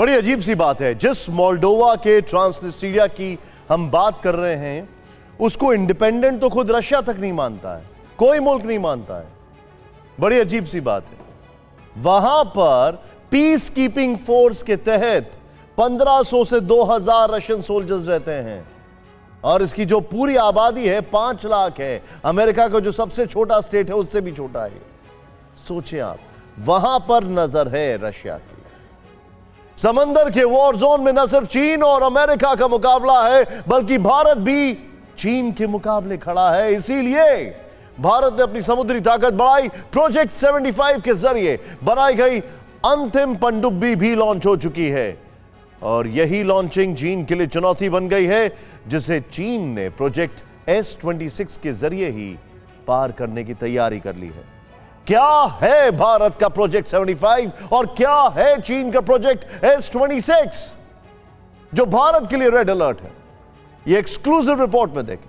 बड़ी अजीब सी बात है, जिस मोल्डोवा के ट्रांसनिस्ट्रिया की हम बात कर रहे हैं उसको इंडिपेंडेंट तो खुद रशिया तक नहीं मानता है, कोई मुल्क नहीं मानता है। बड़ी अजीब सी बात है। वहां पर पीस कीपिंग फोर्स के तहत 1500 से 2000 रशियन सोल्जर्स रहते हैं और इसकी जो पूरी आबादी है 5 लाख है। अमेरिका का जो सबसे छोटा स्टेट है उससे भी छोटा है। सोचिए आप, वहां पर नजर है रशिया की। समंदर के वॉर जोन में न सिर्फ चीन और अमेरिका का मुकाबला है बल्कि भारत भी चीन के मुकाबले खड़ा है। इसीलिए भारत ने अपनी समुद्री ताकत बढ़ाई। प्रोजेक्ट 75 के जरिए बनाई गई अंतिम पनडुब्बी भी लॉन्च हो चुकी है और यही लॉन्चिंग चीन के लिए चुनौती बन गई है, जिसे चीन ने प्रोजेक्ट S-26 के जरिए ही पार करने की तैयारी कर ली है। क्या है भारत का प्रोजेक्ट 75 और क्या है चीन का प्रोजेक्ट S-26 जो भारत के लिए रेड अलर्ट है? ये एक्सक्लूसिव रिपोर्ट में देखें।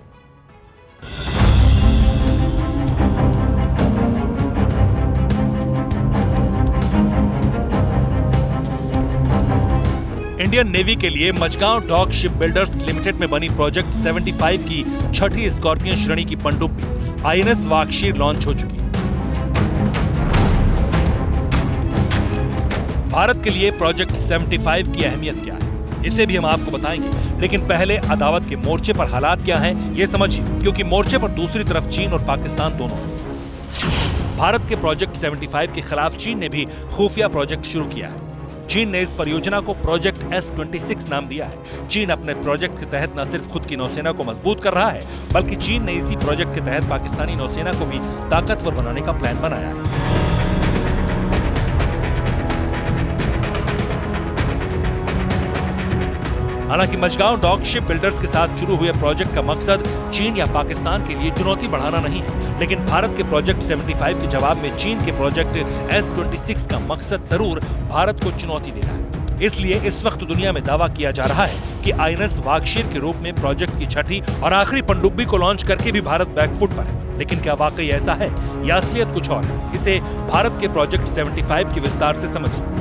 इंडियन नेवी के लिए Mazagon dock ship builders limited में बनी प्रोजेक्ट 75 की छठी स्कॉर्पियन श्रेणी की पनडुब्बी आईएनएस वागशीर लॉन्च हो चुकी है। भारत के लिए प्रोजेक्ट 75 की अहमियत क्या है, इसे भी हम आपको बताएंगे, लेकिन पहले अदावत के मोर्चे पर हालात क्या हैं, ये समझिए, क्योंकि मोर्चे पर दूसरी तरफ चीन और पाकिस्तान दोनों। भारत के प्रोजेक्ट 75 के खिलाफ चीन ने भी खुफिया प्रोजेक्ट शुरू किया है। चीन ने इस परियोजना को प्रोजेक्ट S-26 नाम दिया है। चीन अपने प्रोजेक्ट के तहत न सिर्फ खुद की नौसेना को मजबूत कर रहा है, बल्कि चीन ने इसी प्रोजेक्ट के तहत पाकिस्तानी नौसेना को भी ताकतवर बनाने का प्लान बनाया है। हालांकि मझगांव डॉक शिप बिल्डर्स के साथ शुरू हुए प्रोजेक्ट का मकसद चीन या पाकिस्तान के लिए चुनौती बढ़ाना नहीं है, लेकिन भारत के प्रोजेक्ट 75 के जवाब में चीन के प्रोजेक्ट S-26 का मकसद जरूर भारत को चुनौती देना है। इसलिए इस वक्त दुनिया में दावा किया जा रहा है कि आईएनएस वागशीर के रूप में प्रोजेक्ट की छठी और आखिरी पनडुब्बी को लॉन्च करके भी भारत बैकफुट पर है। लेकिन क्या वाकई ऐसा है या असलियत कुछ और है? इसे भारत के प्रोजेक्ट 75 के विस्तार से समझिए।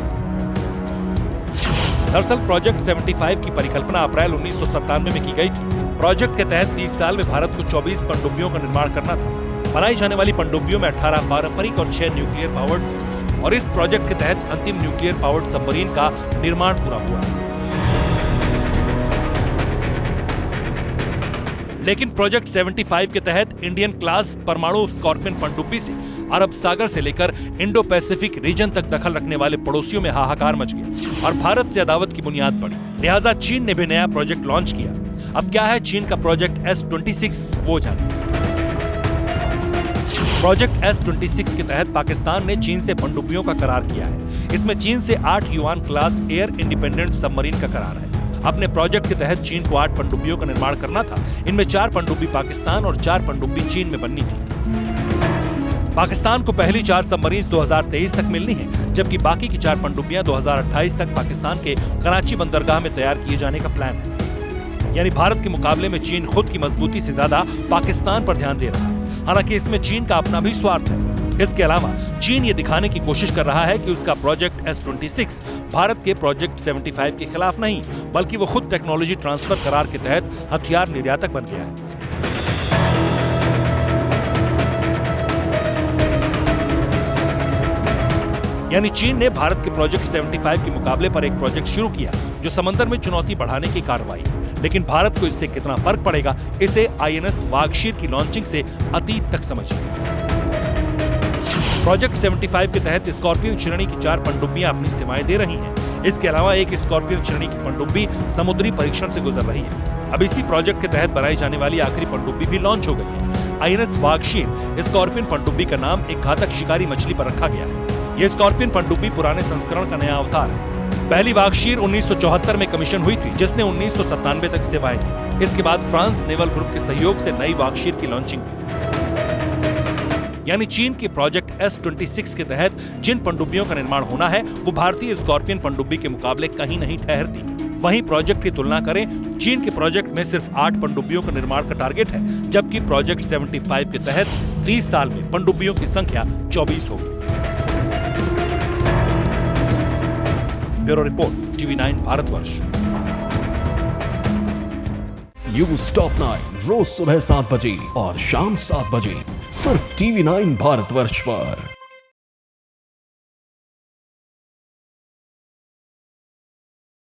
दरअसल प्रोजेक्ट 75 की परिकल्पना अप्रैल 1997 में की गई थी। प्रोजेक्ट के तहत 30 साल में भारत को 24 पनडुब्बियों का निर्माण करना था। बनाई जाने वाली पनडुब्बियों में 18 पारंपरिक और 6 न्यूक्लियर पावर्ड थी और इस प्रोजेक्ट के तहत अंतिम न्यूक्लियर पावर्ड सबमरीन का निर्माण पूरा हुआ। लेकिन प्रोजेक्ट 75 के तहत इंडियन क्लास परमाणु स्कॉर्पियन पनडुब्बी से अरब सागर से लेकर इंडो पैसिफिक रीजन तक दखल रखने वाले पड़ोसियों में हाहाकार मच गया और भारत से अदावत की बुनियाद पड़ी। लिहाजा चीन ने भी नया प्रोजेक्ट लॉन्च किया। अब क्या है चीन का प्रोजेक्ट S-26, वो जानिए। प्रोजेक्ट S-26 के तहत पाकिस्तान ने चीन से पनडुब्बियों का करार किया है। इसमें चीन से 8 yuan class air independent submarine का करार है। अपने प्रोजेक्ट के तहत चीन को 8 पनडुब्बियों का निर्माण करना था। इनमें 4 पनडुब्बी पाकिस्तान और 4 पनडुब्बी चीन में बननी थी। पाकिस्तान को पहली 4 सबमरीन्स 2023 तक मिलनी है, जबकि बाकी की 4 पनडुब्बियां 2028 तक पाकिस्तान के कराची बंदरगाह में तैयार किए जाने का प्लान है। यानी भारत के मुकाबले में चीन खुद की मजबूती से ज्यादा पाकिस्तान पर ध्यान दे रहा है। हालांकि इसमें चीन का अपना भी स्वार्थ है। इसके अलावा चीन ये दिखाने की कोशिश कर रहा है कि उसका प्रोजेक्ट S-26 भारत के प्रोजेक्ट 75 के खिलाफ नहीं, बल्कि वो खुद टेक्नोलॉजी ट्रांसफर करार के तहत हथियार निर्यातक बन गया है। यानी चीन ने भारत के प्रोजेक्ट 75 के मुकाबले पर एक प्रोजेक्ट शुरू किया जो समंदर में चुनौती बढ़ाने की कार्रवाई। लेकिन भारत को इससे कितना फर्क पड़ेगा, इसे आईएनएस वागशीर की लॉन्चिंग से अतीत तक समझिए। प्रोजेक्ट 75 के तहत स्कॉर्पियन श्रेणी की 4 पनडुब्बियां अपनी सेवाएं दे रही हैं। इसके अलावा एक स्कॉर्पियन श्रेणी की पनडुब्बी समुद्री परीक्षण से गुजर रही है। अब इसी प्रोजेक्ट के तहत बनाई जाने वाली आखिरी पनडुब्बी भी लॉन्च हो गई है। आईएनएस वागशीर स्कॉर्पियन पनडुब्बी का नाम एक घातक शिकारी मछली पर रखा गया है। ये स्कॉर्पियन पनडुब्बी पुराने संस्करण का नया अवतार है। पहली वागशीर 1974 में कमीशन हुई थी, जिसने 1997 तक सेवाएं दी। इसके बाद फ्रांस नेवल ग्रुप के सहयोग से नई वागशीर की लॉन्चिंग हुई। यानी चीन के प्रोजेक्ट S-26 के तहत जिन पनडुब्बियों का निर्माण होना है वो भारतीय स्कॉर्पियन पनडुब्बी के मुकाबले कहीं नहीं ठहरती। वहीं प्रोजेक्ट की तुलना करें, चीन के प्रोजेक्ट में सिर्फ 8 पनडुब्बियों का निर्माण का टारगेट है, जबकि प्रोजेक्ट 75 के तहत 30 साल में पनडुब्बियों की संख्या 24 होगी। Bureau report. TV9 Bharatvarsh. News top 9 रोज सुबह 7 बजे और शाम 7 बजे सिर्फ TV9 भारतवर्ष पर।